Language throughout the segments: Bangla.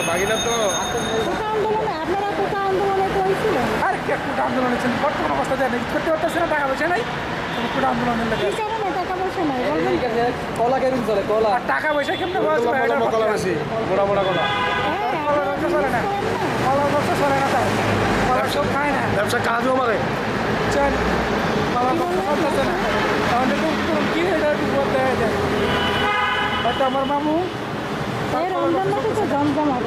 ভাগিনা তো আন্দোলনে আপনারা কোটা আন্দোলনে কইছিলেন আর কে কোটা আন্দোলনে ছিলেন বর্তমান অবস্থা দেয় করতে পারতেছে না টাকা পয়সা নাই কোটা আন্দোলনের লাগে কি কারণে টাকা পয়সা নাই বলবেন কলা কেমন চলে কলা আর টাকা পয়সা কেমনে বলছে কলা বেশি মোড়া মোড়া কলা কলা ব্যবসা চলে না কলা ব্যবসা চলে না তাই কলা সব খায় না ব্যবসা কাজও মারে বুঝছেন কলা ব্যবসা চলতেছে না তাহলে তো কি এটা একটু বলতে যায় হয়তো আমার মামু এই রমজান মাসে তো জমজমাট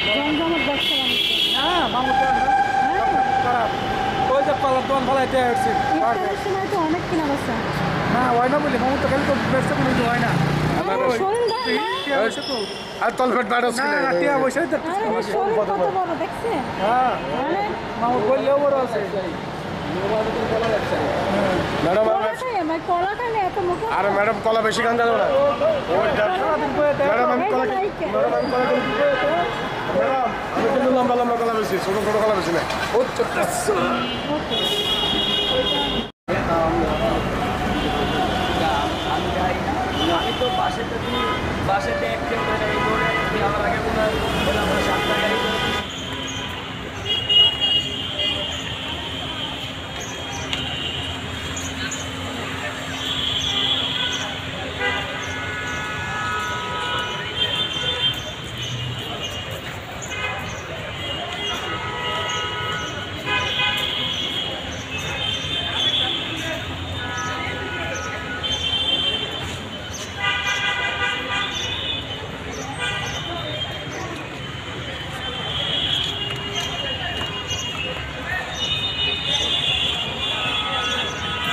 জমজমাট ব্যবসা বাণিজ্য হ্যাঁ মামু তো খারাপ ওই যে কলার দোকান ফলাইতে আসছে ইফতারের সময় তো অনেক কেনা বেচা না হয় না বলি মামু তো খালি তো ব্যবসা কোনো কিছু হয় না শরীর দেয় না টিয়া পয়সা তো আর তলপেট বাইরে না না টিয়া পয়সাই তো আরে শরীর কত বড় দেখছেন হ্যাঁ মানে মামু বললেও বড় আছে ম্যাডাম কলা খাই আমার কলা খাইলে এত মুখে আরে ম্যাডাম কলা বেশি খান যাবে না সারাদিন বয়ে দেয় ম্যাডাম আমি কলা ম্যাডাম আমি কলা কিনে দিতে ম্যাডাম আমি কিন্তু লম্বা লম্বা কলা বেশি ছোট ছোট কলা বেশি না ও আমি তো বাসেতে একটু আমার আগে মনে হয় আমরা 7 টাকা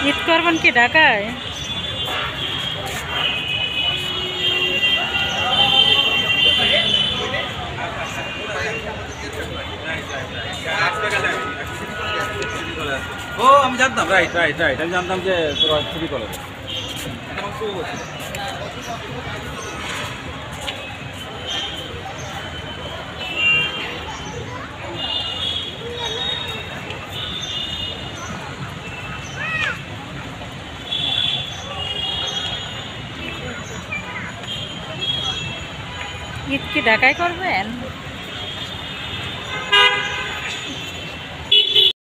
ঈদ করবেন কি ঢাকায় ও আমি জানতাম রাইট আমি জানতাম যে তোরা ছবি কলেজ ঈদ কি ঢাকায় করবেন